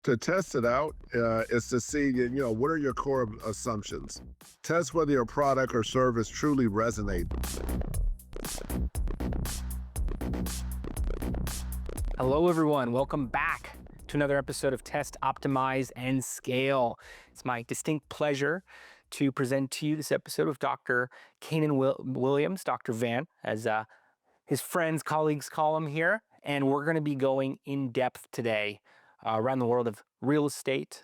To test it out is to see, what are your core assumptions? Test whether your product or service truly resonate. Hello, everyone. Welcome back to another episode of Test, Optimize, and Scale. It's my distinct pleasure to present to you this episode with Dr. Canaan Williams, Dr. Van, as his friends, colleagues call him here. And we're going to be going in depth today around the world of real estate,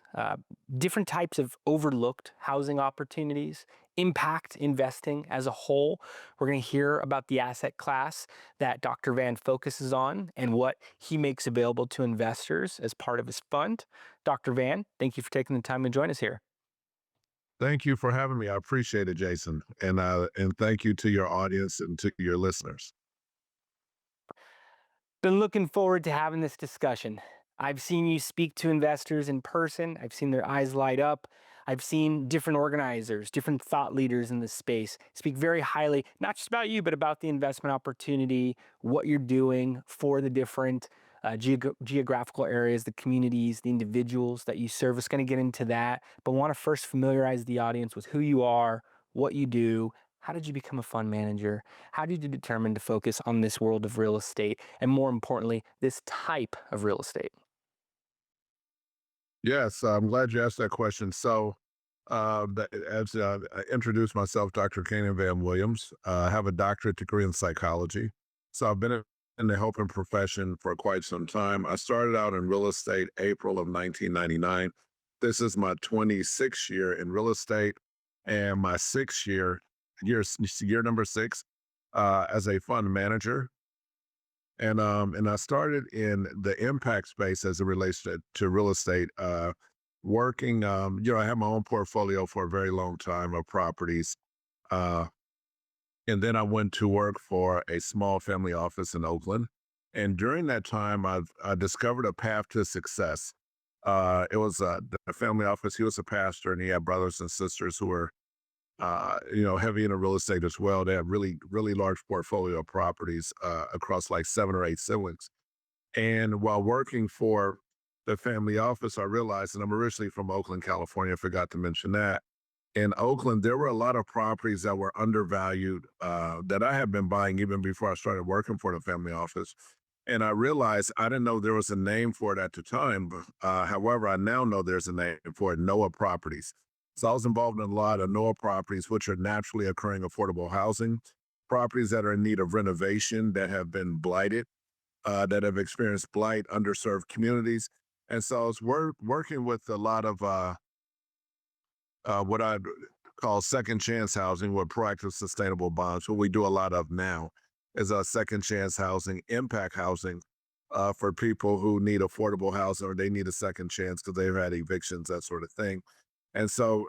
different types of overlooked housing opportunities, impact investing as a whole. We're going to hear about the asset class that Dr. Van focuses on and what he makes available to investors as part of his fund. Dr. Van, thank you for taking the time to join us here. Thank you for having me. I appreciate it, Jason. And thank you to your audience and to your listeners. Been looking forward to having this discussion. I've seen you speak to investors in person. I've seen their eyes light up. I've seen different organizers, different thought leaders in this space speak very highly, not just about you, but about the investment opportunity, what you're doing for the different geographical areas, the communities, the individuals that you service. Going to get into that, but want to first familiarize the audience with who you are, what you do. How did you become a fund manager? How did you determine to focus on this world of real estate? And more importantly, this type of real estate? Yes, I'm glad you asked that question. So, as I introduced myself, Dr. Canaan Van Williams, I have a doctorate degree in psychology. So, I've been in the helping profession for quite some time. I started out in real estate April of 1999. This is my 26th year in real estate and my year number six, as a fund manager. And I started in the impact space as it relates to real estate, working, I had my own portfolio for a very long time of properties. Uh, and then I went to work for a small family office in Oakland. And during that time, I discovered a path to success. It was the family office. He was a pastor and he had brothers and sisters who were heavy into real estate as well. They have really, really large portfolio of properties across like 7 or 8 siblings. And while working for the family office, I realized, and I'm originally from Oakland, California, I forgot to mention that. In Oakland, there were a lot of properties that were undervalued that I had been buying even before I started working for the family office. And I realized I didn't know there was a name for it at the time. However, I now know there's a name for it, NOAA properties. So I was involved in a lot of NOAA properties, which are naturally occurring affordable housing, properties that are in need of renovation, that have been blighted, that have experienced blight, underserved communities. And so I was working with a lot of what I'd call second chance housing with proactive sustainable bonds. What we do a lot of now is second chance housing, impact housing for people who need affordable housing or they need a second chance because they've had evictions, that sort of thing. And so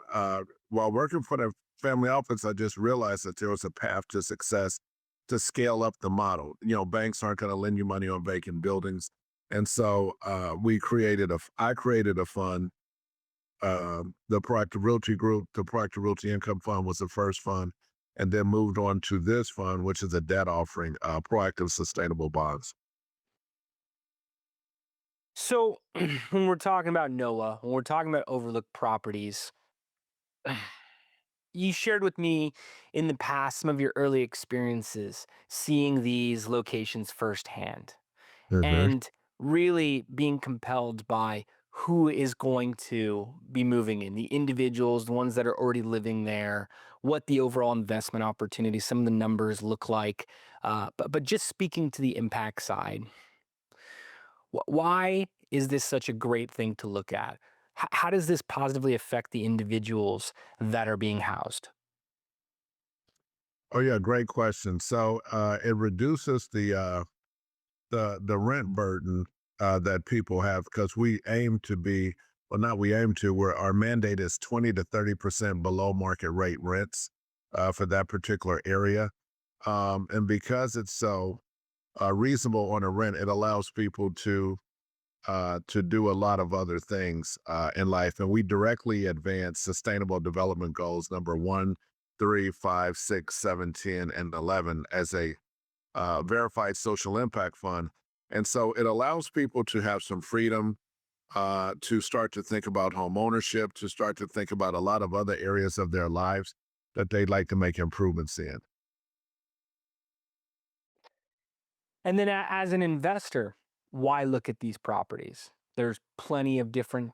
while working for the family office, I just realized that there was a path to success to scale up the model. Banks aren't going to lend you money on vacant buildings. And so I created a fund, the Proactive Realty Group. The Proactive Realty Income Fund was the first fund, and then moved on to this fund, which is a debt offering, Proactive Sustainable Bonds. So, when we're talking about NOAA, when we're talking about overlooked properties, you shared with me in the past some of your early experiences seeing these locations firsthand Mhm. and really being compelled by who is going to be moving in, the individuals, the ones that are already living there, what the overall investment opportunity, some of the numbers look like. But just speaking to the impact side, why is this such a great thing to look at? How does this positively affect the individuals that are being housed? Oh yeah, great question. So it reduces the rent burden that people have because we aim to be, well, not we aim to, where our mandate is 20 to 30% below market rate rents for that particular area. And because it's so reasonable on a rent, it allows people to do a lot of other things in life. And we directly advance sustainable development goals number 1, 3, 5, 6, 7, 10, and 11 as a verified social impact fund. And so it allows people to have some freedom to start to think about home ownership, to start to think about a lot of other areas of their lives that they'd like to make improvements in. And then as an investor, why look at these properties? There's plenty of different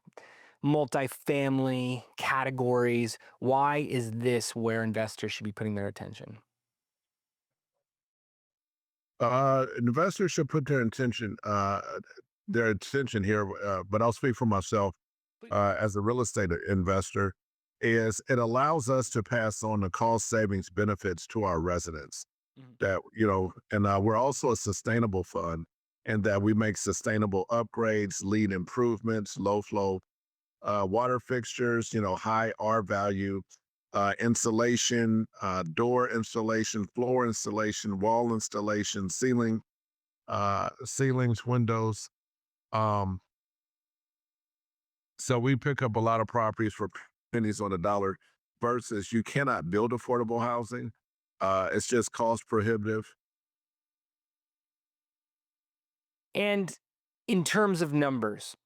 multifamily categories. Why is this where investors should be putting their attention? Investors should put their attention here, but I'll speak for myself as a real estate investor, is it allows us to pass on the cost savings benefits to our residents. Mhm. That, and we're also a sustainable fund, and that we make sustainable upgrades, lead improvements, low flow water fixtures, high R value, insulation, door installation, floor installation, wall installation, ceilings, windows. Um, so we pick up a lot of properties for pennies on the dollar versus you cannot build affordable housing. It's just cost prohibitive. And in terms of numbers,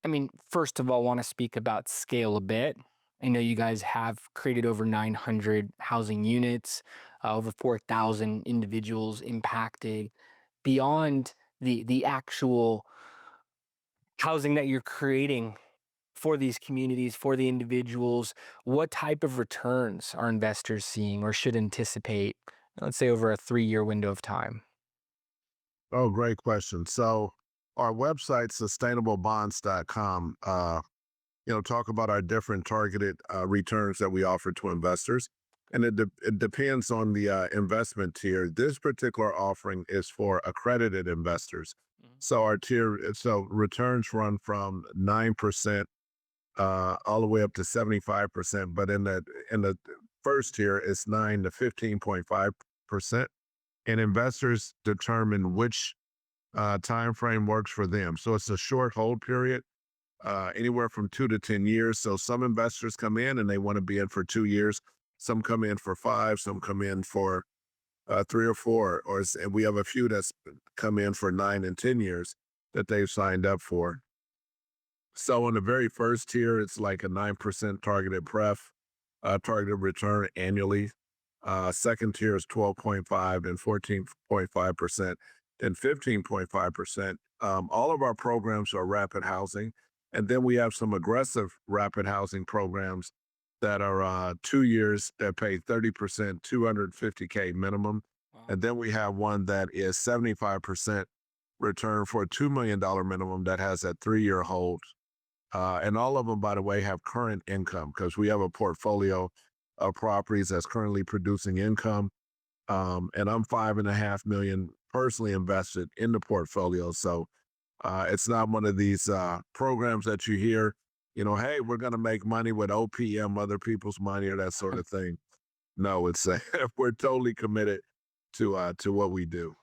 I mean, first of all, want to speak about scale a bit. I know you guys have created over 900 housing units, over 4,000 individuals impacted. Beyond the actual housing that you're creating for these communities, for the individuals, what type of returns are investors seeing or should anticipate, let's say over a 3-year window of time? Oh, great question. So our website, sustainablebonds.com, talk about our different targeted returns that we offer to investors. And it depends on the investment tier. This particular offering is for accredited investors. Mhm. So our tier, so returns run from 9% all the way up to 75%. But in the first tier, it's 9 to 15.5%. And investors determine which time frame works for them. So it's a short hold period, anywhere from 2 to 10 years. So some investors come in and they want to be in for 2 years. Some come in for five. Some come in for 3 or 4. And we have a few that's come in for 9 and 10 years that they've signed up for. So in the very first tier, it's like a 9% targeted return annually. Second tier is 12.5 and 14.5%, and 15.5%. All of our programs are rapid housing. And then we have some aggressive rapid housing programs that are 2 years that pay 30%, 250K minimum. Wow. And then we have one that is 75% return for a $2 million minimum that has that 3-year hold. And all of them, by the way, have current income because we have a portfolio of properties that's currently producing income. And I'm 5.5 million personally invested in the portfolio. So it's not one of these programs that you hear, hey, we're going to make money with OPM, other people's money, or that sort of thing. No, it's we're totally committed to what we do.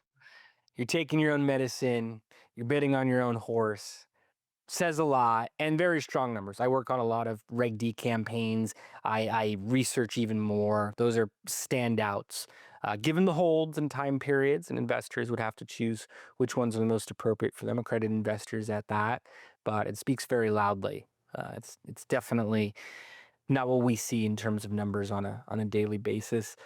You're taking your own medicine, you're betting on your own horse. Says a lot and very strong numbers. I work on a lot of Reg D campaigns. I research even more. Those are standouts. Given the holds and time periods, and investors would have to choose which ones are the most appropriate for them, accredited investors at that. But it speaks very loudly. It's definitely not what we see in terms of numbers on a daily basis.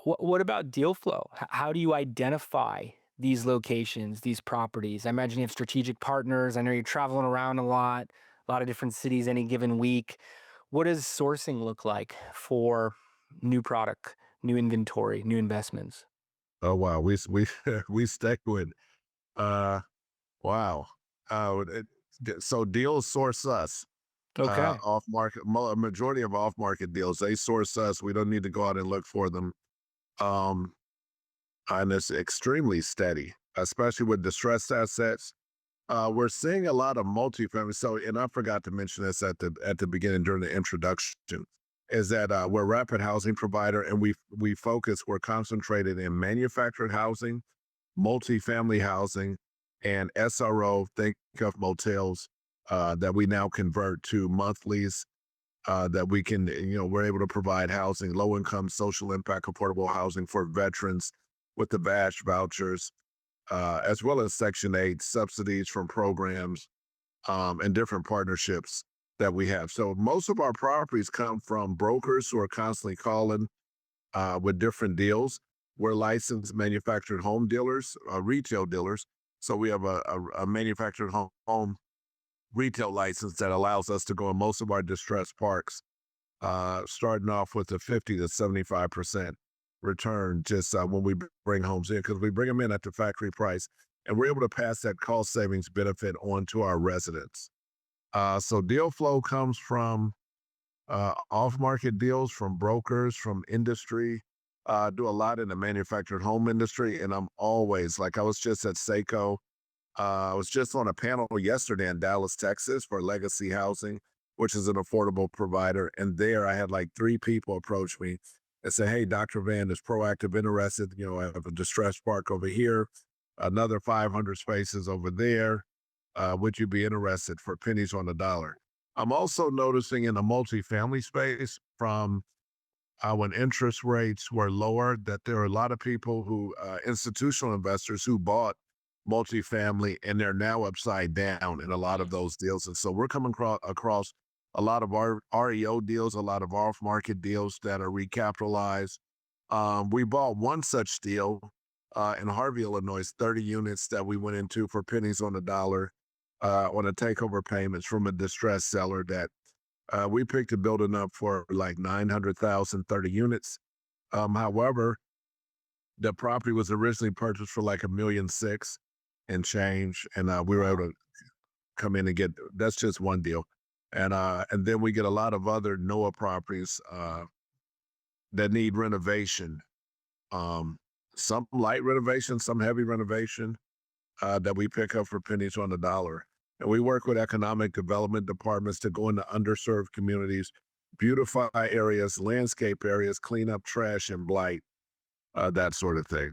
What about deal flow? How do you identify these locations, these properties? I imagine you have strategic partners. I know you're traveling around a lot of different cities any given week. What does sourcing look like for new product, new inventory, new investments? Oh wow, we stick with uh wow. So deals source us. Okay. Off market, majority of off market deals, they source us. We don't need to go out and look for them. Um, and it's extremely steady, especially with distressed assets. We're seeing a lot of multifamily. So, and I forgot to mention this at the beginning during the introduction, is that we're a rapid housing provider, and we're concentrated in manufactured housing, multifamily housing, and SRO. Think of motels that we now convert to monthlies. That we can, we're able to provide housing, low income, social impact, affordable housing for veterans with the VASH vouchers, as well as Section 8 subsidies from programs. and different partnerships that we have. So most of our properties come from brokers who are constantly calling with different deals. We're licensed manufactured home dealers, retail dealers. So we have a manufactured home retail license that allows us to go in most of our distressed parks, starting off with a 50 to 75% return just when we bring homes in, because we bring them in at the factory price and we're able to pass that cost savings benefit on to our residents. So deal flow comes from off-market deals, from brokers, from industry. Do a lot in the manufactured home industry, and I'm always like I was just at Seiko. I was just on a panel yesterday in Dallas, Texas, for Legacy Housing, which is an affordable provider. And there, I had like three people approach me and say, "Hey, Dr. Van, is Proactive interested? You know, I have a distressed park over here, another 500 spaces over there. Would you be interested for pennies on the dollar?" I'm also noticing in the multifamily space from when interest rates were lower, that there are a lot of people who, institutional investors who bought multifamily and they're now upside down in a lot of Mm. those deals. And so we're coming across a lot of our REO deals, a lot of off market deals that are recapitalized. We bought one such deal in Harvey, Illinois, 30 units that we went into for pennies on the dollar on a takeover payments from a distressed seller that we picked the building up for like 900,000, 30 units. However, the property was originally purchased for like 1,600,000 and change, and we were able Wow. to come in and get that's just one deal, and then we get a lot of other NOAA properties that need renovation. Um, some light renovation, some heavy renovation that we pick up for pennies on the dollar. And we work with economic development departments to go into underserved communities, beautify areas, landscape areas, clean up trash and blight, that sort of thing.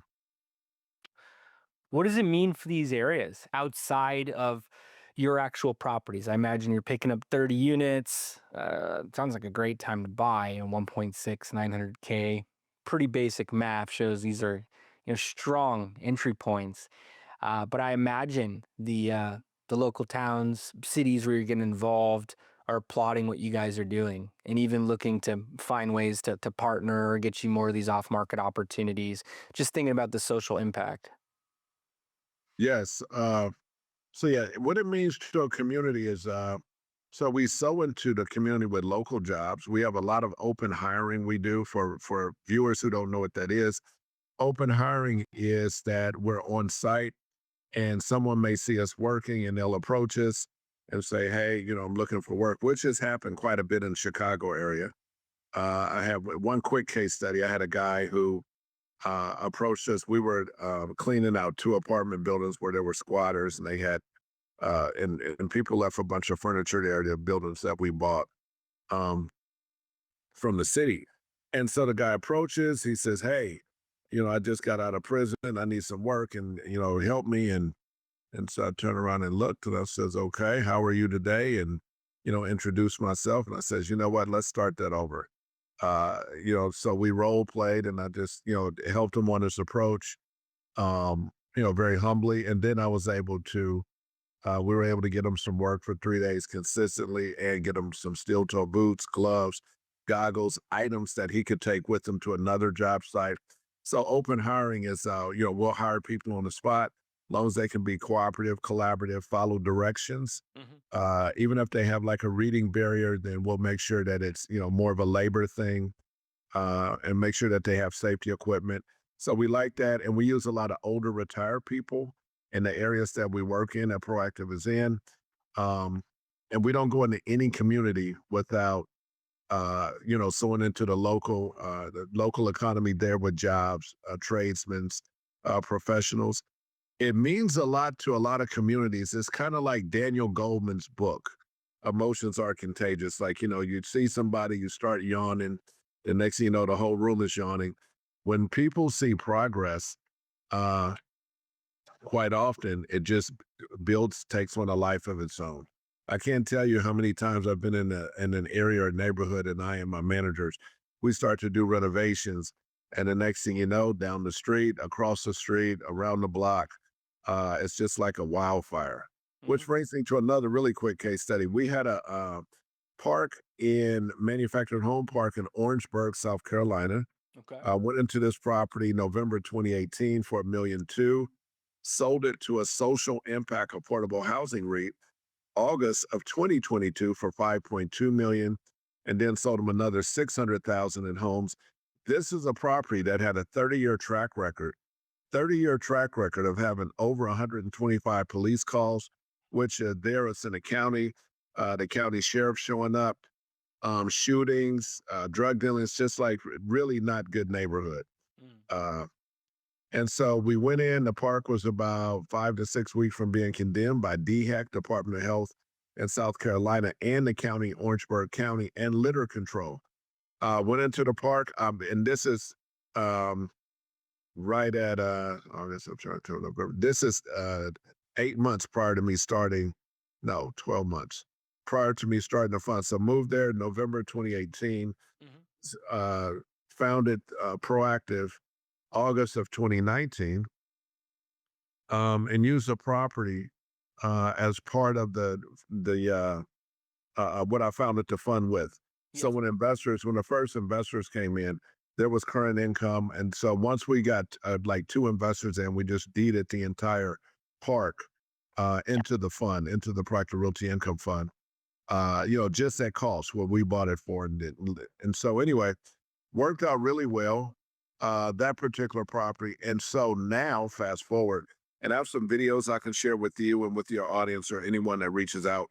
What does it mean for these areas outside of your actual properties? I imagine you're picking up 30 units. Sounds like a great time to buy, and 1.6, 900K. Pretty basic math shows these are, strong entry points. But I imagine the local towns, cities where you're getting involved are applauding what you guys are doing and even looking to find ways to partner or get you more of these off market opportunities. Just thinking about the social impact. Yes. So yeah, what it means to a community is so we sow into the community with local jobs. We have a lot of open hiring we do for viewers who don't know what that is. Open hiring is that we're on site and someone may see us working and they'll approach us and say, "Hey, you know, I'm looking for work," which has happened quite a bit in the Chicago area. I have one quick case study. I had a guy who approached us. We were cleaning out two apartment buildings where there were squatters, and they had and people left a bunch of furniture there, the buildings that we bought um, from the city. And so the guy approaches. He says, "Hey, you know, I just got out of prison. I need some work, and you know, help me." And so I turned around and looked, and I says, "Okay, how are you today?" And you know, introduced myself, and I says, "You know what? Let's start that over." You know, so we role played, and I just you know helped him on his approach. You know, very humbly, and then I was able to we were able to get him some work for 3 days consistently and get him some steel toe boots, gloves, goggles, items that he could take with him to another job site. So open hiring is, you know, we'll hire people on the spot, as long as they can be cooperative, collaborative, follow directions. Mhm. Even if they have like a reading barrier, then we'll make sure that it's, you know, more of a labor thing and make sure that they have safety equipment. So we like that. And we use a lot of older retired people in the areas that we work in that Proactive is in. Um, and we don't go into any community without, you know, sewing into the local economy there with jobs, tradesmen, professionals. It means a lot to a lot of communities. It's kind of like Daniel Goldman's book, Emotions Are Contagious. Like, you know, you see somebody, you start yawning, the next thing you know, the whole room is yawning. When people see progress, uh, quite often it just builds, takes on a life of its own. I can't tell you how many times I've been in an area or neighborhood and I and my managers, we start to do renovations. And the next thing you know, down the street, across the street, around the block, it's just like a wildfire. which Hmm. brings me to another really quick case study. We had a park in manufactured home park in Orangeburg, South Carolina. Okay. Went into this property November 2018 for $1.2 million, sold it to a social impact affordable housing REIT August of 2022 for 5.2 million, and then sold them another 600,000 in homes. This is a property that had a 30-year track record, 30-year track record of having over 125 police calls, which there is in the county sheriff showing up, shootings, drug dealing. It's just like really not good neighborhood. Mm. Uh, and so we went in. The park was about 5 to 6 weeks from being condemned by DHEC, Department of Health in South Carolina, and the county, Orangeburg County, and litter control. Went into the park, and this is um, right at August, September, October, November. This is 8 months prior to me starting, no, 12 months prior to me starting the fund. So moved there November 2018, Hmm. uh, founded Proactive August of 2019, and used the property as part of the what I founded the fund with. So Yes. when the first investors came in, there was current income, and so once we got like two investors in, we just deeded the entire park into the fund, into the Proactive Realty Income Fund. Just at cost, what we bought it for, and so anyway, worked out really well, that particular property. And so now, fast forward, and I have some videos I can share with you and with your audience or anyone that reaches out.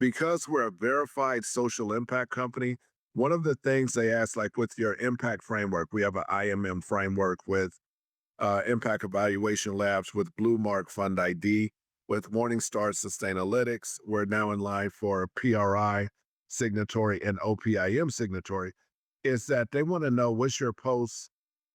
Because we're a verified social impact company, one of the things they ask, like with your impact framework, we have an IMM framework with Impact Evaluation Labs, with Blue Mark Fund ID, with Morningstar Sustainalytics. We're now in line for PRI signatory and OPIM signatory. Is that they want to know what's your post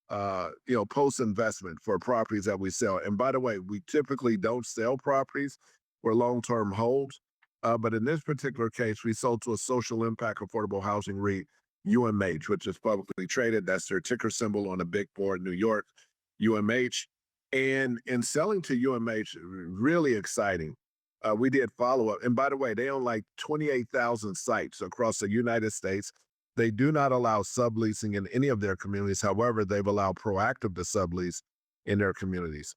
investment for properties that we sell. And by the way, we typically don't sell properties, we're long term holds. But in this particular case, we sold to a social impact affordable housing REIT, UMH, which is publicly traded. That's their ticker symbol on a big board, New York, UMH. And in selling to UMH, really exciting. We did follow up. And by the way, they own like 28,000 sites across the United States. They do not allow subleasing in any of their communities. However, they've allowed Proactive to sublease in their communities.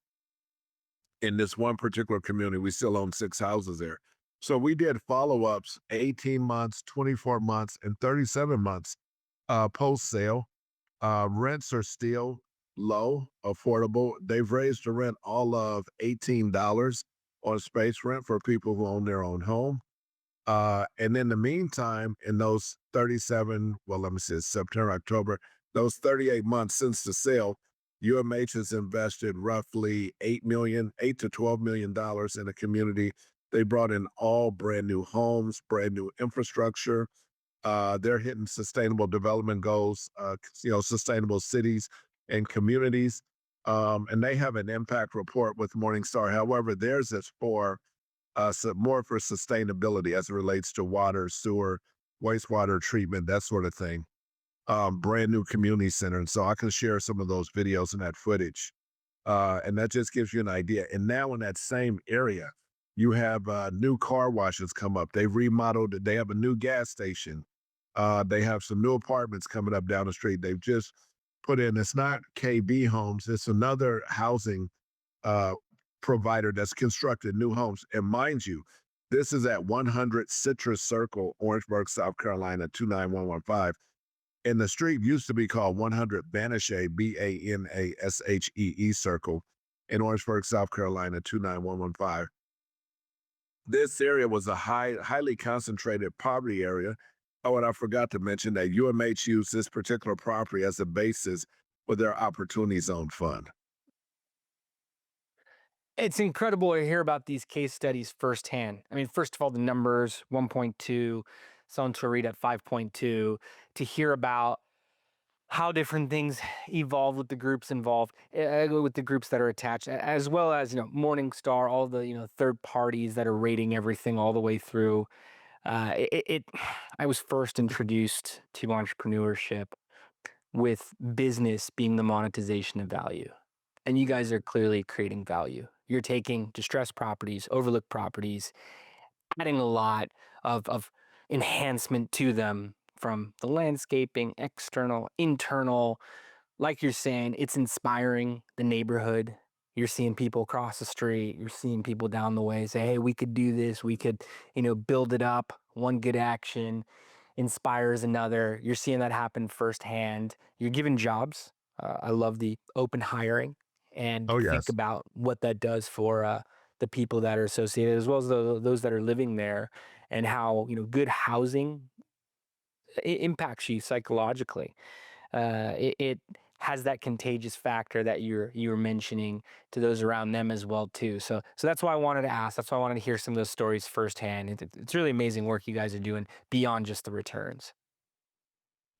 In this one particular community, we still own 6 houses there. So we did follow ups 18 months, 24 months, and 37 months post sale. Rents are still low, affordable. They've raised the rent all of $18 on space rent for people who own their own home. And in the meantime, in those 37, well, let me see, it's September, October, those 38 months since the sale, UMH has invested roughly 8 to $12 million in the community. They brought in all brand new homes, brand new infrastructure. They're hitting sustainable development goals, sustainable cities and communities. And they have an impact report with Morningstar. However, theirs is for so more for sustainability as it relates to water, sewer, wastewater treatment, that sort of thing. Brand new community center. And so I can share some of those videos and that footage. And that just gives you an idea. And now in that same area, you have new car washes come up. They've remodeled it. They have a new gas station. They have some new apartments coming up down the street. They've just put in, it's not KB Homes, it's another housing uh, provider that's constructed new homes. And mind you, this is at 100 Citrus Circle, Orangeburg, South Carolina, 29115. And the street used to be called 100 Banashee, Banashee Circle in Orangeburg, South Carolina, 29115. This area was a highly concentrated poverty area. Oh, and I forgot to mention that UMH used this particular property as a basis for their Opportunity Zone Fund. It's incredible to hear about these case studies firsthand. I mean, first of all, the numbers 1.2, selling to a REIT at 5.2, to hear about how different things evolve with the groups involved, with the groups that are attached, as well as, Morningstar, all the, third parties that are rating everything all the way through. I was first introduced to entrepreneurship with business being the monetization of value. And you guys are clearly creating value. you're taking distressed properties, overlooked properties, adding a lot of enhancement to them from the landscaping, external, internal. Like you're saying, it's inspiring the neighborhood. You're seeing people across the street, you're seeing people down the way say, hey, we could do this, we could, build it up. One good action inspires another. You're seeing that happen firsthand. You're giving jobs. I love the open hiring, and Oh, think yes. about what that does for the people that are associated, as well as those that are living there, and how good housing impacts you psychologically. It has that contagious factor that you're mentioning to those around them as well too. So that's why I wanted to ask. That's why I wanted to hear some of those stories firsthand. It's really amazing work you guys are doing beyond just the returns.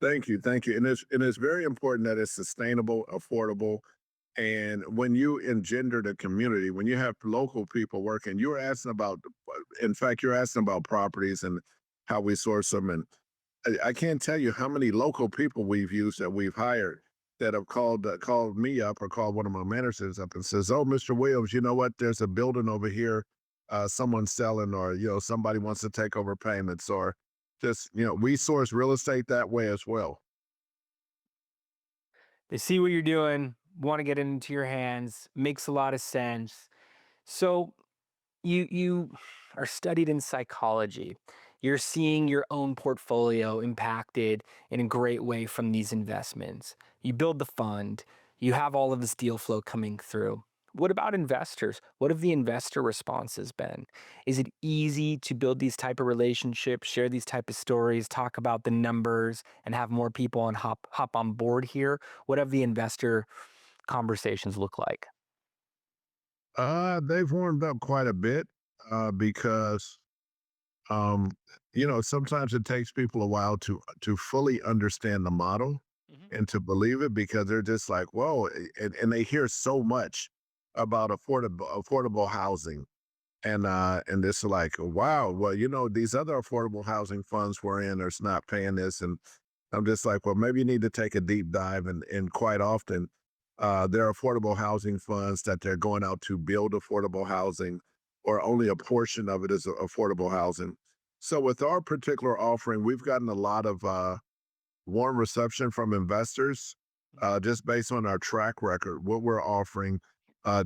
Thank you, thank you. And it's very important that it's sustainable, affordable, and when you engender the community, when you have local people working, you were asking about. In fact, you're asking about properties and how we source them, and I can't tell you how many local people we've used that we've hired that have called me up or called one of my managers up and says, "Oh, Mr. Williams, you know what? There's a building over here, someone's selling, or somebody wants to take over payments, or just we source real estate that way as well." They see what you're doing, want to get it into your hands, makes a lot of sense. So you are studied in psychology. You're seeing your own portfolio impacted in a great way from these investments. You build the fund, you have all of this deal flow coming through. What about investors? What have the investor responses been? Is it easy to build these type of relationships, share these type of stories, talk about the numbers, and have more people on hop on board here? What have the investor conversations look like? They've warmed up quite a bit because um, sometimes it takes people a while to fully understand the model Mhm. and to believe it because they're just like, whoa, and they hear so much about affordable housing. And it's like, wow, well, these other affordable housing funds we're in are not paying this. And I'm just like, well, maybe you need to take a deep dive. And quite often, there are affordable housing funds that they're going out to build affordable housing, or only a portion of it is affordable housing. So with our particular offering, we've gotten a lot of warm reception from investors, just based on our track record. What we're offering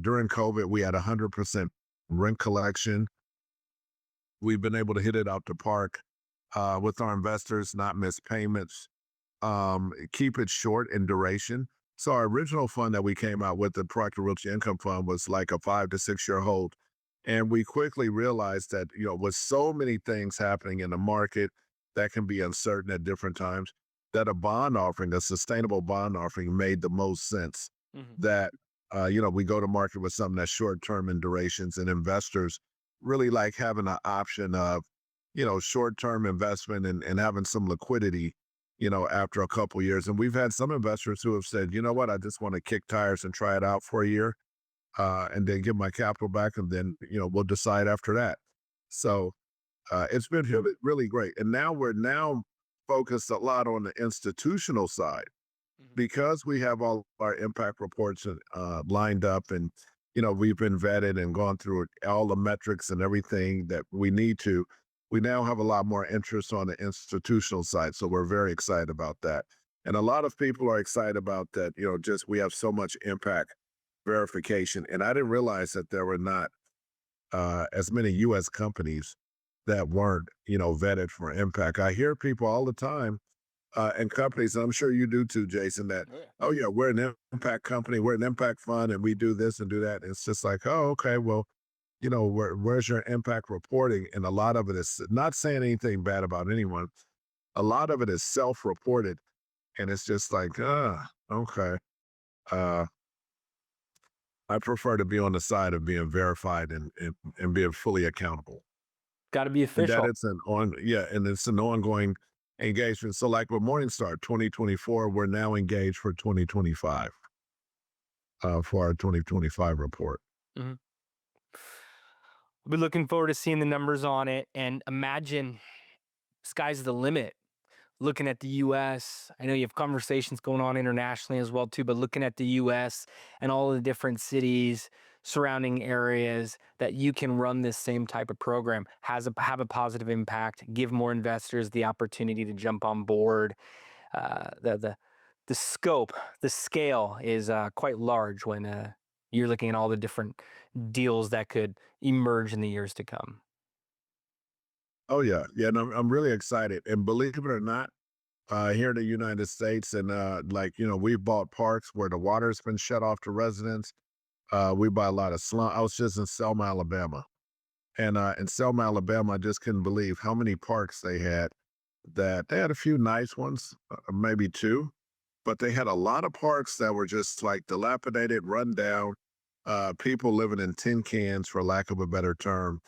during COVID, we had 100% rent collection. We've been able to hit it out the park with our investors, not miss payments, keep it short in duration. So our original fund that we came out with, the Proactive Realty Income Fund, was like a 5 to 6 year hold. And we quickly realized that, with so many things happening in the market that can be uncertain at different times, that a bond offering, a sustainable bond offering, made the most sense. Mhm. That, we go to market with something that's short term in durations, and investors really like having an option of, short term investment and having some liquidity, after a couple years. And we've had some investors who have said, you know what, I just want to kick tires and try it out for a year, and then get my capital back. And then, we'll decide after that. So it's been really, really great. And now we're now focused a lot on the institutional side Mhm. because we have all our impact reports lined up, and we've been vetted and gone through all the metrics and everything that we need to. We now have a lot more interest on the institutional side, so we're very excited about that. And a lot of people are excited about that. Just we have so much impact verification, and I didn't realize that there were not as many U.S. companies that weren't vetted for impact. I hear people all the time, and companies, and I'm sure you do too, Jason, that, Oh, yeah. oh, yeah, we're an impact company, we're an impact fund, and we do this and do that. And it's just like, oh, okay, well, where's your impact reporting? And a lot of it is not saying anything bad about anyone. A lot of it is self reported. And it's just like, okay. Uh, I prefer to be on the side of being verified and being fully accountable. Got to be And that official. it's and it's an ongoing engagement. So like with Morningstar 2024, we're now engaged for 2025, for our 2025 report. Mhm. We'll be looking forward to seeing the numbers on it, and imagine sky's the limit. Looking at the US, I know you have conversations going on internationally as well too, but looking at the US and all the different cities, surrounding areas that you can run this same type of program, have a positive impact, give more investors the opportunity to jump on board. The scope, the scale is quite large when you're looking at all the different deals that could emerge in the years to come. Oh yeah, yeah. And I'm really excited. And believe it or not, here in the United States, and like we've bought parks where the water's been shut off to residents. We buy a lot of slum. I was just in Selma, Alabama, and in Selma, Alabama, I just couldn't believe how many parks they had. That they had a few nice ones, maybe two, but they had a lot of parks that were just like dilapidated, run down, people living in tin cans, for lack of a better term,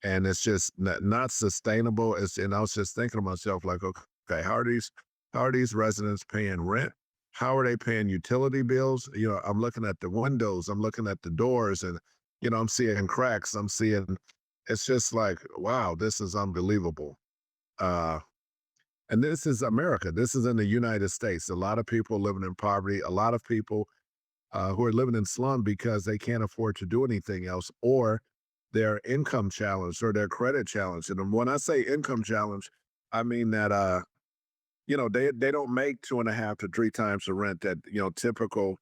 and it's just not sustainable. And I was just thinking to myself, like, okay, how are these residents paying rent? How are they paying utility bills? I'm looking at the windows, I'm looking at the doors, and I'm seeing cracks. I'm seeing. It's just like, wow, this is unbelievable. Uh, and this is America. This is in the United States. A lot of people living in poverty. A lot of people who are living in slum because they can't afford to do anything else, or their income challenged, or their credit challenged. And when I say income challenge, I mean that they don't make 2.5 to 3 times the rent that typical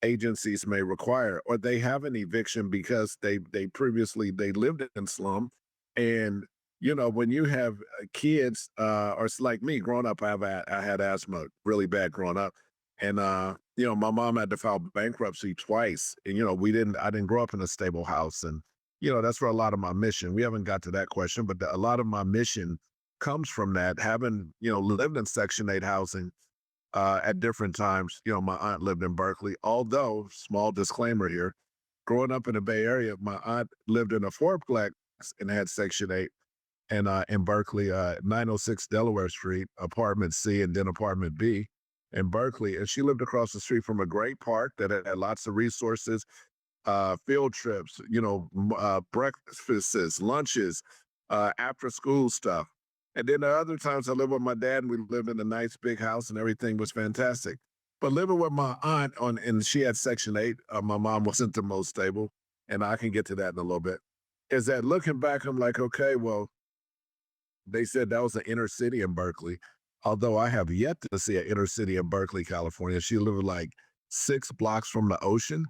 agencies may require, or they have an eviction because they previously they lived in slum. And when you have kids, or it's like me growing up, I had asthma really bad growing up. And my mom had to file bankruptcy twice. And I didn't grow up in a stable house. And that's where a lot of my mission, we haven't got to that question, but a lot of my mission comes from that, having lived in Section 8 housing at different times. My aunt lived in Berkeley, although, small disclaimer here, growing up in the Bay Area, my aunt lived in a fourplex and had Section 8, and in Berkeley, 906 Delaware Street, apartment C, and then apartment B in Berkeley. And she lived across the street from a great park that had lots of resources, field trips, breakfasts, lunches, after school stuff. And then there are other times I lived with my dad, and we lived in a nice big house and everything was fantastic. But living with my aunt and she had Section 8, my mom wasn't the most stable, and I can get to that in a little bit. Is that looking back, I'm like, okay, well, they said that was an inner city in Berkeley. Although I have yet to see an inner city in Berkeley, California. She lived like 6 blocks from the ocean,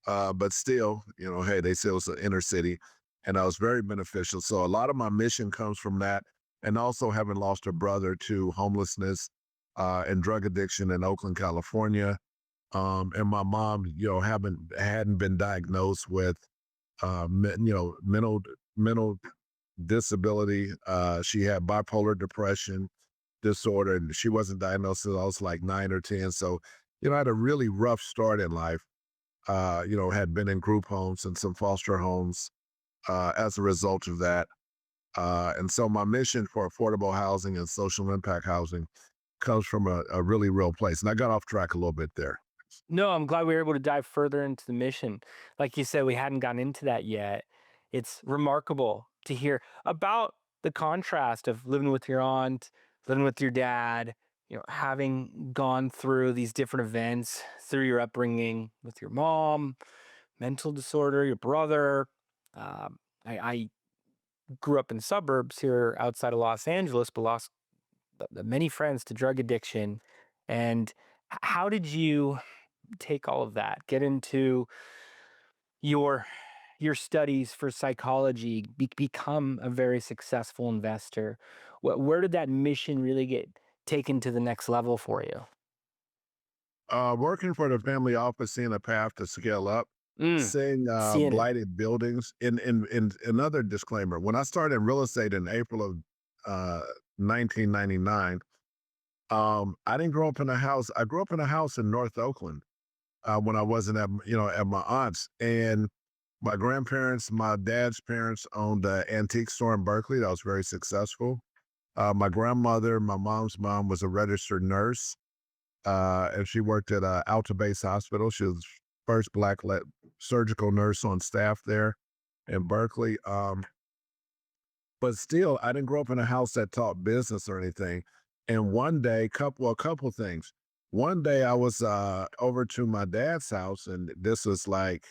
but still, hey, they say it was an inner city, and that was very beneficial. So a lot of my mission comes from that, and also having lost a brother to homelessness and drug addiction in Oakland, California. And my mom, hadn't been diagnosed with, mental disability. She had bipolar depression disorder, and she wasn't diagnosed until I was like 9 or 10. So, I had a really rough start in life. Had been in group homes and some foster homes as a result of that. And so my mission for affordable housing and social impact housing comes from a really real place. And I got off track a little bit there. No, I'm glad we were able to dive further into the mission. Like you said, we hadn't gotten into that yet. It's remarkable to hear about the contrast of living with your aunt, living with your dad, having gone through these different events through your upbringing with your mom, mental disorder, your brother. I grew up in suburbs here outside of Los Angeles, but lost many friends to drug addiction. And how did you take all of that, get into your your studies for psychology, become a very successful investor? Where did that mission really get taken to the next level for you? Working for the family office, seeing a path to scale up, Mm, seeing seeing it. blighted buildings. In another disclaimer, when I started in real estate in April of uh, 1999, I didn't grow up in a house. I grew up in a house in North Oakland when I wasn't at my aunt's. And my grandparents, my dad's parents owned an antique store in Berkeley that was very successful. My grandmother, my mom's mom, was a registered nurse, and she worked at Alta Base Hospital. She was first black surgical nurse on staff there in Berkeley. But still, I didn't grow up in a house that taught business or anything. And one day, a couple things. One day, I was over to my dad's house, and this was like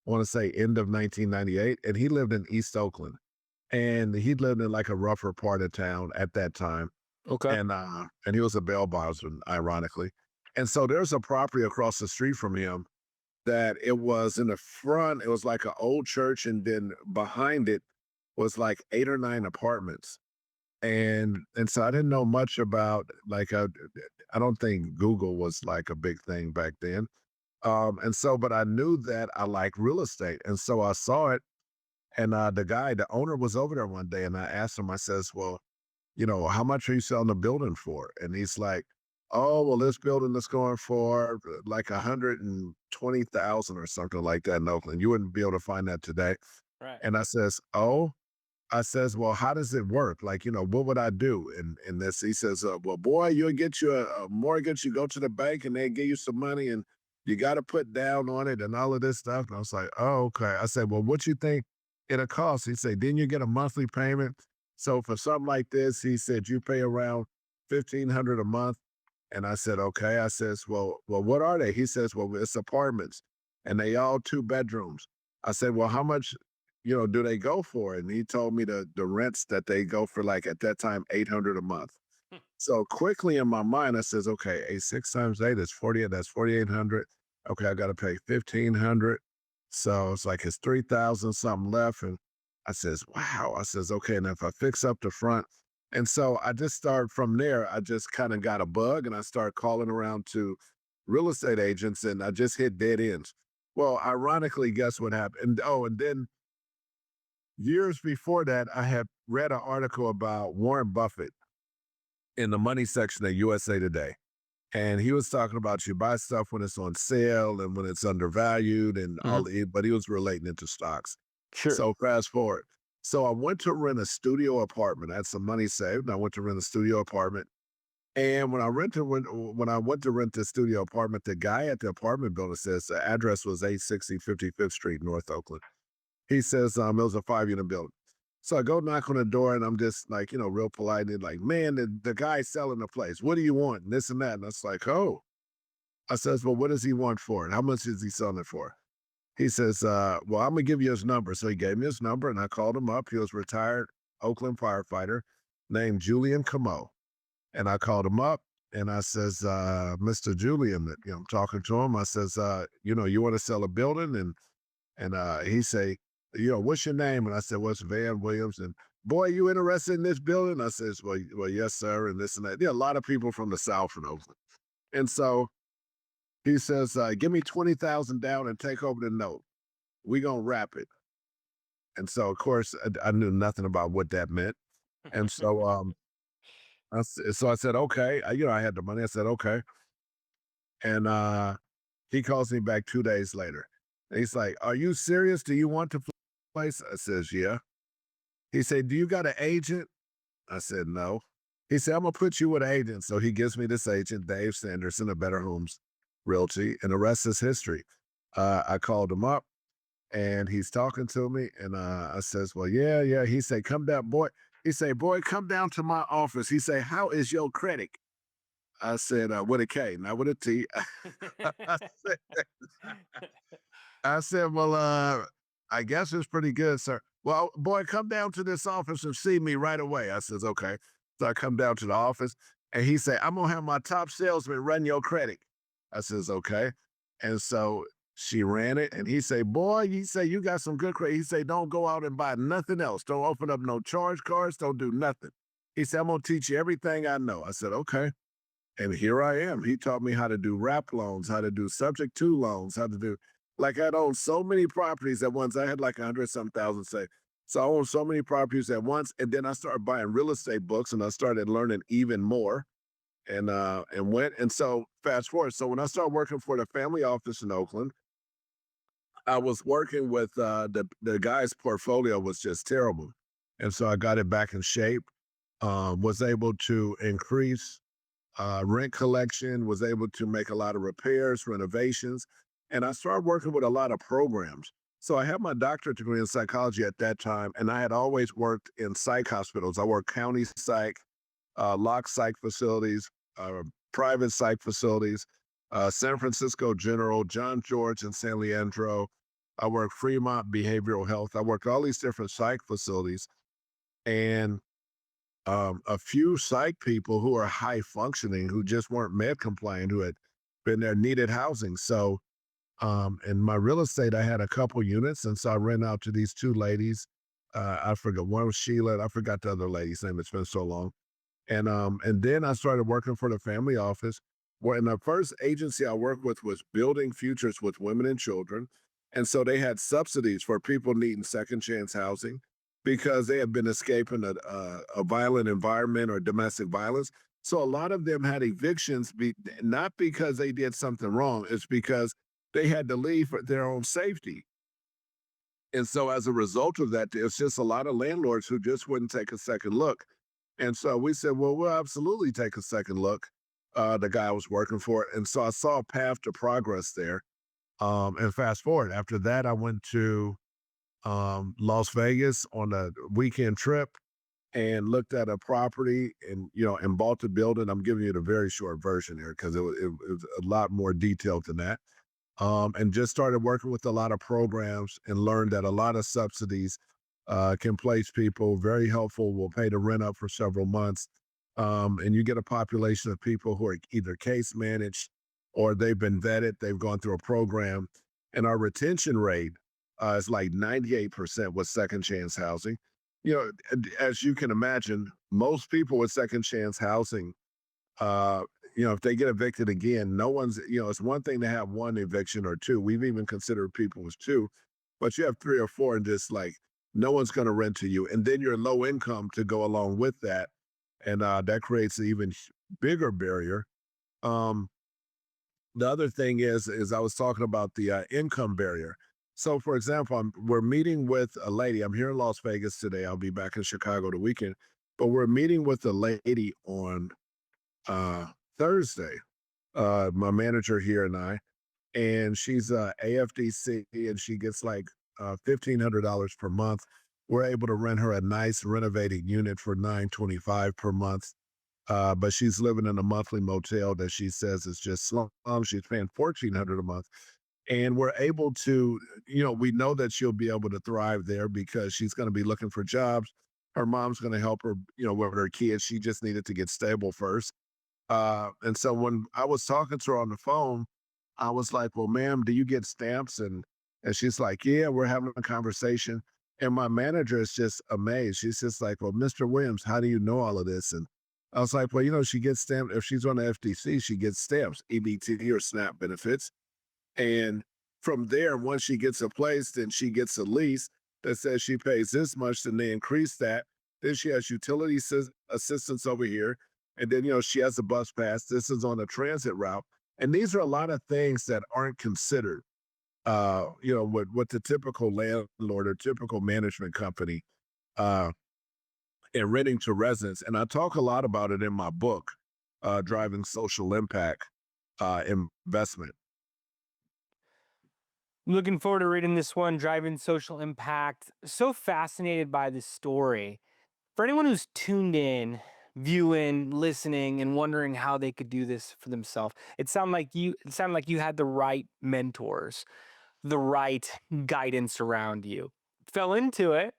I want to say end of 1998, and he lived in East Oakland, and he lived in like a rougher part of town at that time, Okay. and he was a bail bondsman, ironically. And so there's a property across the street from him that it was in the front. It was like an old church, and then behind it was like 8 or 9 apartments. And so I didn't know much about like I don't think Google was like a big thing back then. And so, but I knew that I like real estate, and so I saw it. And the owner was over there one day, and I asked him. I says, "Well, how much are you selling the building for?" And he's like, "Oh, well, this building is going for like 120,000 or something like that in Oakland. You wouldn't be able to find that today." Right. And I says, "Oh." I says, "Well, how does it work? Like, what would I do in this?" He says, "Well, boy, you'll get you a mortgage. You go to the bank and they give you some money and you got to put down on it and all of this stuff." And I was like, "Oh, okay." I said, "Well, what you think it'll cost?" He said, "Then you get a monthly payment. So for something like this," he said, "you pay around 1,500 a month." And I said, "Okay." I says, "Well, what are they?" He says, "Well, it's apartments and they all 2 bedrooms." I said, "Well, how much do they go for?" And he told me the rents that they go for, like at that time, 800 a month. So quickly in my mind, I says, okay, 6 times 8 is 48. That's 4,800. Okay, I got to pay 1,500. So it's like it's 3,000 something left. And I says, wow. I says, okay. And if I fix up the front, and so I just start from there. I just kind of got a bug, and I start calling around to real estate agents, and I just hit dead ends. Well, ironically, guess what happened? And then years before that, I had read an article about Warren Buffett in the money section of USA Today. And he was talking about you buy stuff when it's on sale and when it's undervalued and Hmm. but he was relating it to stocks. Sure. So fast forward. So I went to rent a studio apartment. I had some money saved, and I went to rent a studio apartment. And when I went to rent the studio apartment, the guy at the apartment building says the address was 860 55th Street, North Oakland. He says, it was a 5 unit building. So I go knock on the door, and I'm just like, real polite and like, man, the guy's selling the place. What do you want? And this and that. And it's like, oh, I says, well, what does he want for it? How much is he selling it for? He says, well, I'm gonna give you his number. So he gave me his number, and I called him up. He was a retired Oakland firefighter named Julian Camo. And I called him up, and I says, Mr. Julian, I'm talking to him. I says, you want to sell a building? And he say, "What's your name?" And I said, "What's Van Williams?" And boy, you interested in this building? I says, "Well, yes, sir." And this and that. There are a lot of people from the South in Oakland. And so he says, "Give me 20,000 down and take over the note. We gonna wrap it." And so, of course, I knew nothing about what that meant. And so, so I said, "Okay." I had the money. I said, "Okay." And he calls me back 2 days later. And he's like, "Are you serious? Do you want to place?" I says, "Yeah." He said, "Do you got an agent?" I said, "No." He said, "I'm gonna put you with an agent." So he gives me this agent, Dave Sanderson of Better Homes Realty, and the rest is history. I called him up, and he's talking to me, and I says, "Well, yeah, yeah." He said, "Come down, boy." He said, "Boy, come down to my office." He said, "How is your credit?" I said, "With a K, not with a T." I said, "Well, I guess it's pretty good, sir." "Well, boy, come down to this office and see me right away." I says, "Okay." So I come down to the office, and he said, "I'm gonna have my top salesman run your credit." I says, "Okay." And so she ran it, and he say, "Boy," he say, "you got some good credit." He say, "Don't go out and buy nothing else. Don't open up no charge cards. Don't do nothing." He said, "I'm gonna teach you everything I know." I said, "Okay." And here I am. He taught me how to do wrap loans, how to do subject to loans, how to do like I'd owned so many properties at once. I had like 100 some thousand say. So I owned so many properties at once. And then I started buying real estate books, and I started learning even more and went. And so fast forward. So when I started working for the family office in Oakland, I was working with the guy's portfolio was just terrible. And so I got it back in shape, was able to increase rent collection, was able to make a lot of repairs, renovations, and I started working with a lot of programs. So I had my doctorate degree in psychology at that time, and I had always worked in psych hospitals. I worked county psych, lock psych facilities, private psych facilities, San Francisco General, John George, and San Leandro. I worked Fremont Behavioral Health. I worked all these different psych facilities, and a few psych people who are high functioning, who just weren't med compliant, who had been there, needed housing. So in my real estate, I had a couple units, and so I rent out to these two ladies. I forgot, one was Sheila, and I forgot the other lady's name. It's been so long. And then I started working for the family office. Where in the first agency I worked with was building futures with women and children. And so they had subsidies for people needing second chance housing because they had been escaping a violent environment or domestic violence. So a lot of them had evictions, not because they did something wrong, it's because they had to leave for their own safety. And so as a result of that, there's just a lot of landlords who just wouldn't take a second look. And so we said, well, we'll absolutely take a second look. The guy was working for it. And so I saw a path to progress there. And fast forward, after that, I went to Las Vegas on a weekend trip and looked at a property and bought the building. I'm giving you the very short version here because it was a lot more detailed than that, and just started working with a lot of programs and learned that a lot of subsidies can place people very helpful, will pay the rent up for several months. And you get a population of people who are either case managed or they've been vetted, they've gone through a program, and our retention rate is like 98% with second chance housing. As you can imagine, most people with second chance housing, uh, if they get evicted again, no one's, it's one thing to have one eviction or two. We've even considered people with two, but you have three or four and just like no one's going to rent to you. And then you're low income to go along with that. And that creates an even bigger barrier. Um, the other thing is I was talking about the income barrier. So, for example, we're meeting with a lady. I'm here in Las Vegas today. I'll be back in Chicago the weekend, but we're meeting with a lady on uh, Thursday, my manager here and I, and she's AFDC and she gets like $1,500 per month. We're able to rent her a nice renovated unit for $925 per month. But she's living in a monthly motel that she says is just slum. She's paying 1,400 a month, and we're able to, we know that she'll be able to thrive there because she's going to be looking for jobs. Her mom's going to help her, with her kids. She just needed to get stable first. And so when I was talking to her on the phone, I was like, "Well, ma'am, do you get stamps?" And she's like, "Yeah, we're having a conversation." And my manager is just amazed. She's just like, "Well, Mr. Williams, how do you know all of this?" And I was like, "Well, she gets stamped. If she's on the FTC, she gets stamps, EBT or SNAP benefits. And from there, once she gets a place, then she gets a lease that says she pays this much, then they increase that. Then she has utility assistance over here. And then, she has a bus pass. This is on a transit route. And these are a lot of things that aren't considered, what the typical landlord or typical management company uh, and renting to residents. And I talk a lot about it in my book, Driving Social Impact Investment. I'm looking forward to reading this one, Driving Social Impact. So fascinated by this story. For anyone who's tuned in, viewing, listening, and wondering how they could do this for themselves, it sounded like you had the right mentors, the right guidance around you. Fell into it,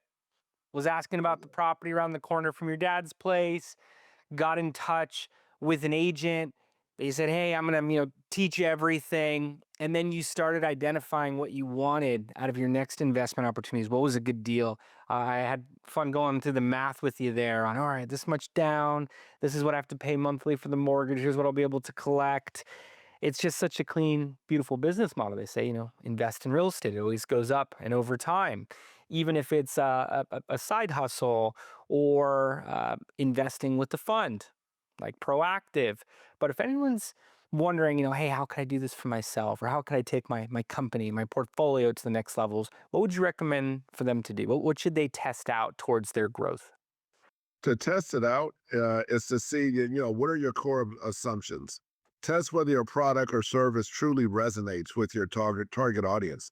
was asking about the property around the corner from your dad's place, got in touch with an agent. They said, "Hey, I'm gonna, teach you everything." And then you started identifying what you wanted out of your next investment opportunities. What was a good deal? I had fun going through the math with you there on, all right, this much down. This is what I have to pay monthly for the mortgage. Here's what I'll be able to collect. It's just such a clean, beautiful business model. They say, invest in real estate. It always goes up and over time, even if it's a side hustle or investing with the fund like Proactive. But if anyone's wondering, hey, how can I do this for myself? Or how can I take my company, my portfolio to the next levels? What would you recommend for them to do? What should they test out towards their growth? To test it out is to see, what are your core assumptions? Test whether your product or service truly resonates with your target audience.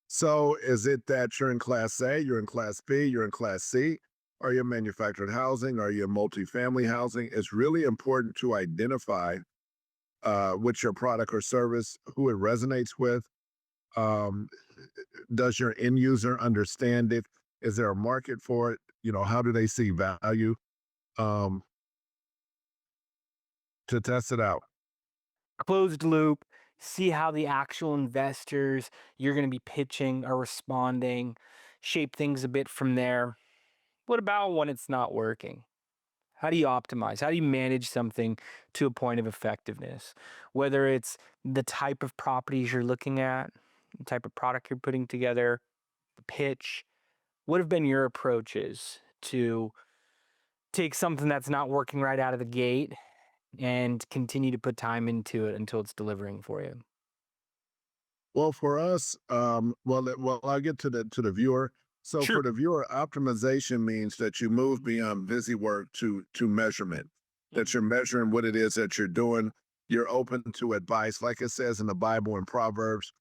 So, is it that you're in Class A, you're in Class B, you're in Class C? Are you in manufactured housing? Are you in multifamily housing? It's really important to identify with your product or service who it resonates with. Um, does your end user understand it? Is there a market for it? How do they see value? Um, to test it out. Closed loop, see how the actual investors you're going to be pitching are responding, shape things a bit from there. What about when it's not working? How do you optimize? How do you manage something to a point of effectiveness? Whether it's the type of properties you're looking at, the type of product you're putting together, the pitch. What have been your approaches to take something that's not working right out of the gate and continue to put time into it until it's delivering for you? Well, for us, I'll get to the viewer. So Sure. for the viewer, optimization means that you move beyond busy work to measurement. That you're measuring what it is that you're doing. You're open to advice, like it says in the Bible and Proverbs.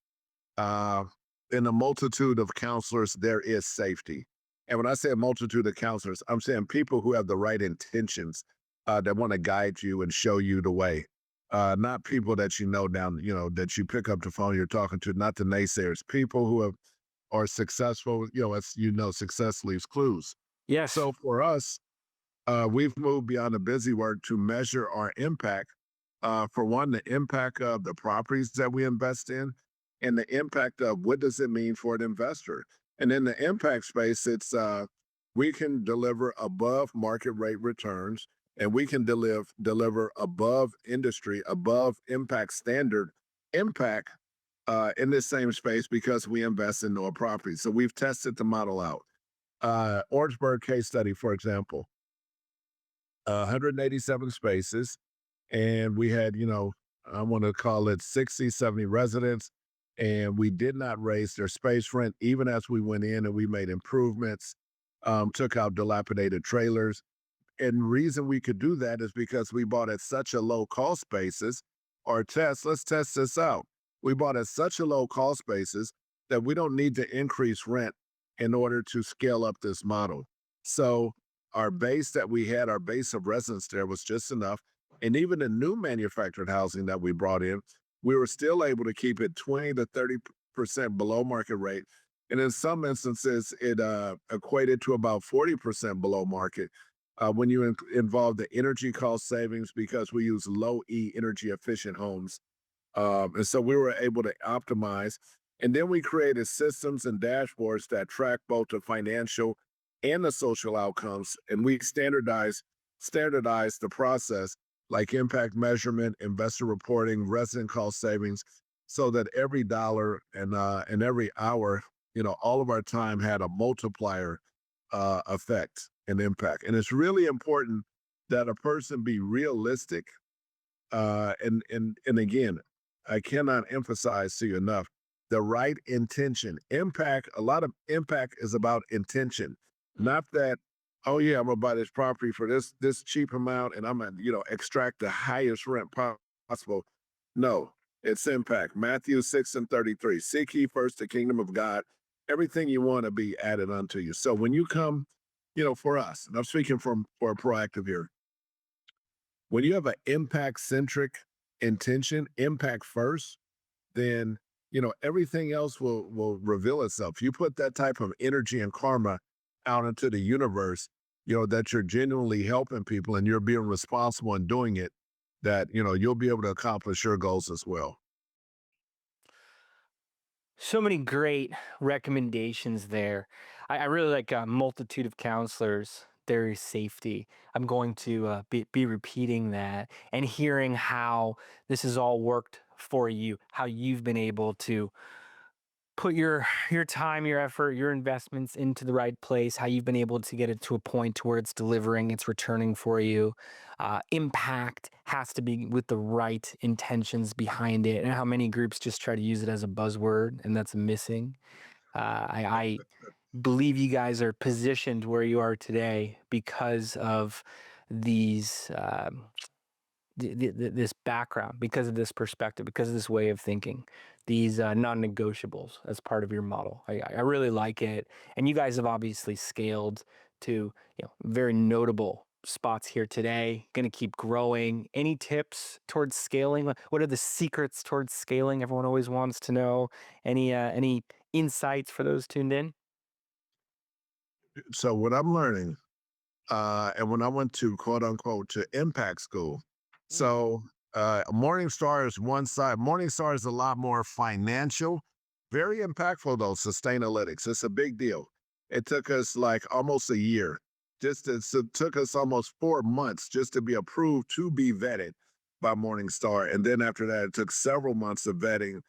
Uh, in a multitude of counselors, there is safety. And when I say a multitude of counselors, I'm saying people who have the right intentions that want to guide you and show you the way. Not people that that you pick up the phone, you're talking to, not the naysayers, people who are successful, as success leaves clues. Yes. So for us, we've moved beyond the busy work to measure our impact. For one, the impact of the properties that we invest in, and the impact of what does it mean for an investor. And in the impact space, it's we can deliver above market rate returns, and we can deliver above industry, above impact standard impact in this same space because we invest in our properties. So we've tested the model out. Orangeburg case study, for example, 187 spaces. And we had, I want to call it 60, 70 residents. And we did not raise their space rent, even as we went in and we made improvements, took out dilapidated trailers. And reason we could do that is because we bought at such a low cost basis or let's test this out. We bought at such a low cost basis that we don't need to increase rent in order to scale up this model. So our base that we had, our base of residents there was just enough. And even the new manufactured housing that we brought in, we were still able to keep it 20 to 30% below market rate. And in some instances, it equated to about 40% below market when you involve the energy cost savings because we use low E energy efficient homes. And so we were able to optimize. And then we created systems and dashboards that track both the financial and the social outcomes. And we standardized the process like impact measurement, investor reporting, resident cost savings, so that every dollar and every hour, all of our time had a multiplier effect and impact. And it's really important that a person be realistic. And again, I cannot emphasize to you enough the right intention. Impact, a lot of impact is about intention, not that, oh yeah, I'm gonna buy this property for this cheap amount and I'm gonna, extract the highest rent possible. No, it's impact. Matthew 6 and 33. Seek ye first the kingdom of God. Everything you want to be added unto you. So when you come, for us, and I'm speaking for a proactive here, when you have an impact centric intention, impact first, then everything else will reveal itself. You put that type of energy and karma out into the universe, that you're genuinely helping people and you're being responsible in doing it, that you'll be able to accomplish your goals as well. So many great recommendations there. I really like a multitude of counselors. There is safety. I'm going to be repeating that and hearing how this has all worked for you, how you've been able to put your time, your effort, your investments into the right place, how you've been able to get it to a point where it's delivering, it's returning for you. Impact has to be with the right intentions behind it, and how many groups just try to use it as a buzzword, and that's missing. I believe you guys are positioned where you are today because of these. This background, because of this perspective, because of this way of thinking, these non-negotiables as part of your model. I really like it, and you guys have obviously scaled to very notable spots here today, going to keep growing. Any tips towards scaling? What are the secrets towards scaling? Everyone always wants to know. Any insights for those tuned in? So what I'm learning, and when I went to quote unquote to impact school, Mm. so Morningstar is one side. Morningstar is a lot more financial, very impactful though. Sustainalytics, it's a big deal. It took us like almost a year, it took us almost 4 months just to be approved to be vetted by Morningstar, and then after that, it took several months of vetting.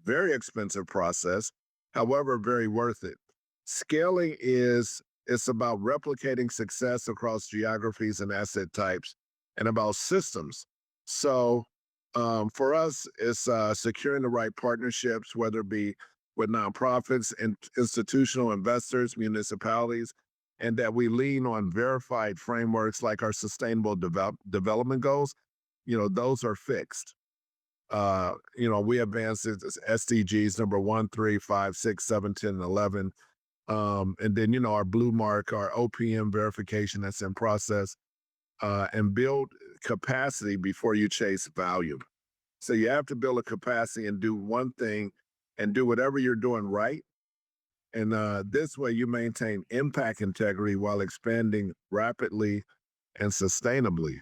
Very expensive process, however, very worth it. Scaling is it's about replicating success across geographies and asset types and about systems. So for us, it's securing the right partnerships, whether it be with nonprofits and institutional investors, municipalities, and that we lean on verified frameworks like our sustainable development goals. Those are fixed. We advance it as SDGs number 1, 3, 5, 6, 7, 10, and 11, and then, our blue mark, our OPM verification that's in process, and build capacity before you chase value. So you have to build a capacity and do one thing and do whatever you're doing right. And this way you maintain impact integrity while expanding rapidly and sustainably.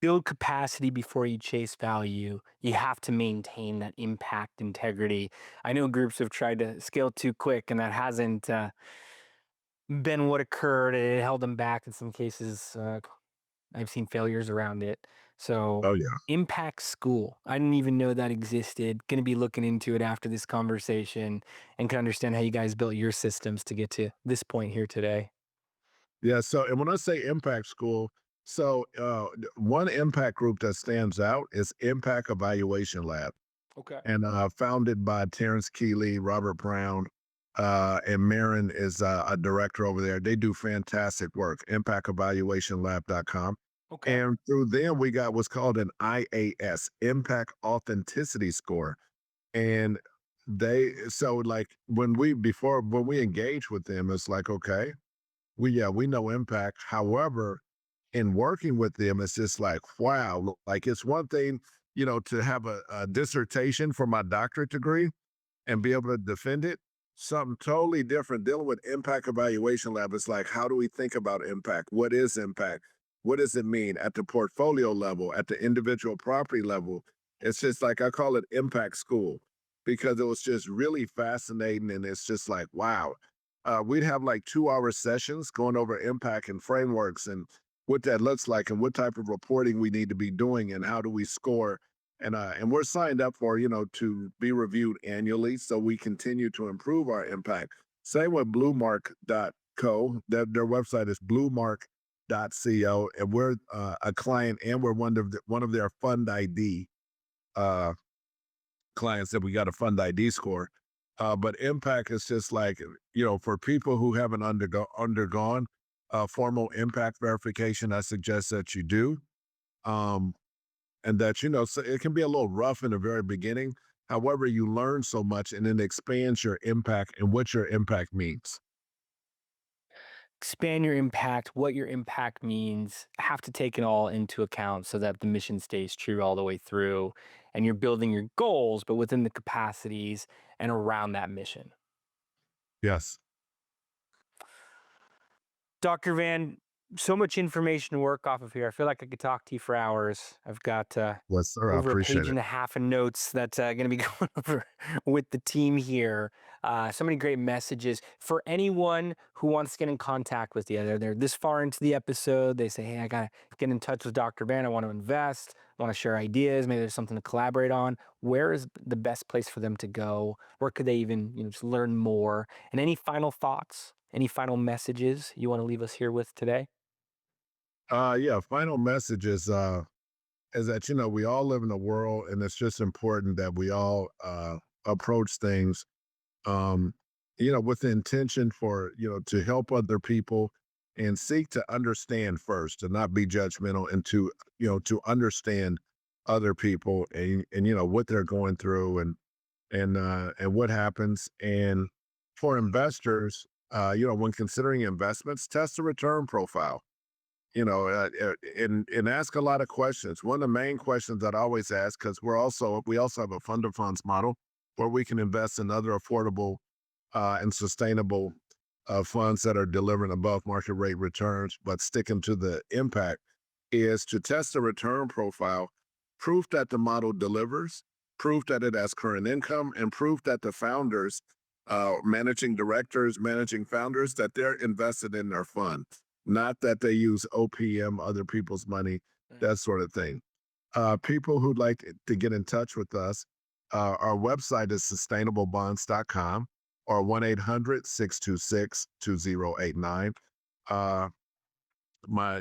Build capacity before you chase value. You have to maintain that impact integrity. I know groups have tried to scale too quick, and that hasn't been what occurred. It held them back in some cases. I've seen failures around it. So, Oh, yeah. impact school. I didn't even know that existed. Going to be looking into it after this conversation and can understand how you guys built your systems to get to this point here today. Yeah. So, and when I say impact school, so one impact group that stands out is Impact Evaluation Lab, Okay. and founded by Terrence Keeley, Robert Brown, and Marin is a director over there. They do fantastic work. ImpactEvaluationLab.com. Okay. And through them, we got what's called an IAS, Impact Authenticity Score. And so like when we engage with them, it's like, okay, we know impact. However, in working with them, it's just like, wow, like it's one thing, to have a dissertation for my doctorate degree and be able to defend it. Something totally different dealing with impact evaluation lab. It's like, how do we think about impact? What is impact? What does it mean at the portfolio level, at the individual property level? It's just like I call it impact school because it was just really fascinating. And it's just like, wow. We'd have like 2 hour sessions going over impact and frameworks and what that looks like and what type of reporting we need to be doing and how do we score, and we're signed up for to be reviewed annually so we continue to improve our impact. Same with bluemark.co, that their website is bluemark.co, and we're a client and we're one of their fund id uh clients that we got a fund id score. But impact is just like, for people who haven't undergone formal impact verification, I suggest that you do. um and that so it can be a little rough in the very beginning. However, you learn so much and it expands your impact and what your impact means. Expand your impact, what your impact means, have to take it all into account so that the mission stays true all the way through and you're building your goals, but within the capacities and around that mission. Yes. Dr. Van, so much information to work off of here. I feel like I could talk to you for hours. I've got Yes, sir. I over a appreciate page it. and a half of notes that going to be going over with the team here. So many great messages for anyone who wants to get in contact with you. They're this far into the episode. They say, hey, I got to get in touch with Dr. Van. I want to invest. I want to share ideas. Maybe there's something to collaborate on. Where is the best place for them to go? Where could they even just learn more? And any final thoughts, any final messages you want to leave us here with today? Yeah, final message is that we all live in a world and it's just important that we all approach things um, with the intention for, to help other people and seek to understand first and not be judgmental and to understand other people and what they're going through and what happens. And for investors, when considering investments, test the return profile. And ask a lot of questions. One of the main questions that I always ask, because we also have a fund of funds model where we can invest in other affordable and sustainable funds that are delivering above market rate returns, but sticking to the impact, is to test the return profile, proof that the model delivers, proof that it has current income, and proof that the founders, managing directors, managing founders, that they're invested in their fund, not that they use OPM, other people's money, that sort of thing. People who'd like to get in touch with us, our website is sustainablebonds.com or 1-800-626-2089. Uh,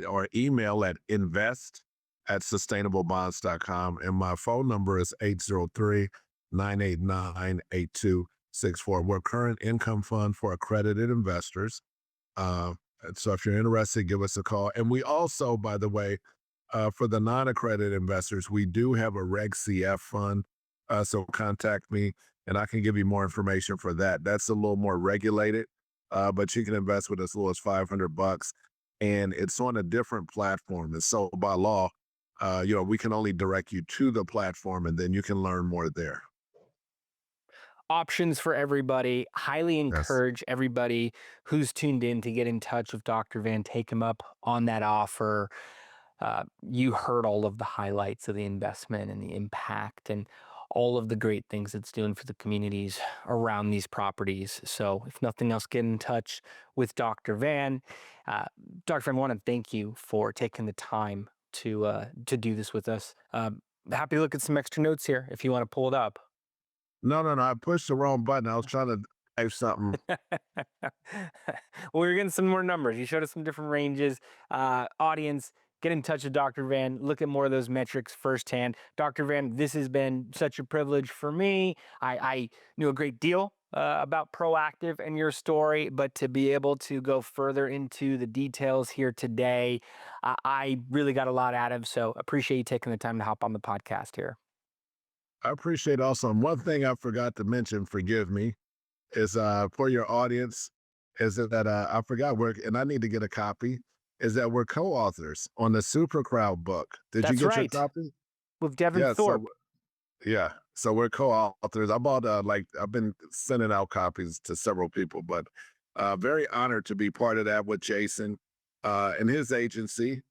or email at invest@sustainablebonds.com. And my phone number is 803-989-8264. We're a current income fund for accredited investors. And so if you're interested, give us a call. And we also, by the way, for the non-accredited investors, we do have a Reg CF fund. So contact me and I can give you more information for that. That's a little more regulated, but you can invest with as little as $500, and it's on a different platform. And so by law, we can only direct you to the platform, and then you can learn more there. Options for everybody. Highly Yes. encourage everybody who's tuned in to get in touch with Dr. Van. Take him up on that offer. You heard all of the highlights of the investment and the impact and all of the great things it's doing for the communities around these properties. So, if nothing else, get in touch with Dr. Van. Dr. Van, I want to thank you for taking the time to do this with us. Happy to look at some extra notes here if you want to pull it up. No, no, no. I pushed the wrong button. I was trying to type something. Well, we're getting some more numbers. You showed us some different ranges. Audience, get in touch with Dr. Van. Look at more of those metrics firsthand. Dr. Van, this has been such a privilege for me. I knew a great deal about Proactive and your story, but to be able to go further into the details here today, I really got a lot out of. So appreciate you taking the time to hop on the podcast here. I appreciate also, and one thing I forgot to mention, forgive me, is for your audience, is that I forgot and I need to get a copy, is that we're co-authors on the Super Crowd book. Did you That's get your right. copy? With Devin Yeah, Thorpe. so we're co-authors. I bought I've been sending out copies to several people, but very honored to be part of that with Jason and his agency,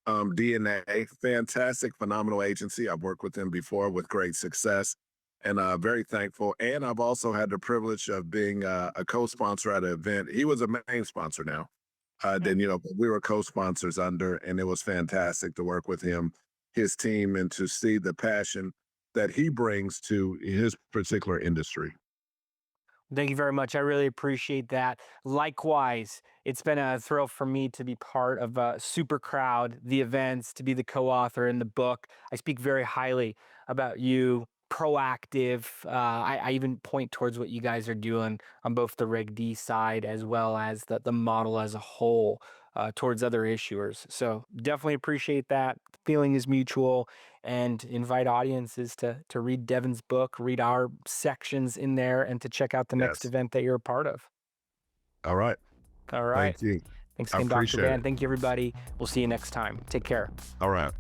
DNA. Fantastic, phenomenal agency. I've worked with him before with great success, and very thankful. And I've also had the privilege of being a co-sponsor at an event. He was a main sponsor now. Then but we were co-sponsors under, and it was fantastic to work with him, his team, and to see the passion that he brings to his particular industry. Thank you very much. I really appreciate that. Likewise, it's been a thrill for me to be part of Super Crowd, the events, to be the co-author in the book. I speak very highly about you, Proactive. I even point towards what you guys are doing on both the Reg D side as well as the model as a whole towards other issuers. So definitely appreciate that. The feeling is mutual, and invite audiences to read Devin's book, read our sections in there, and to check out the next Yes. event that you're a part of. All right. All right. Thank you. Thanks I again, Dr. appreciate Van. it. Thank you, everybody. We'll see you next time. Take care. All right.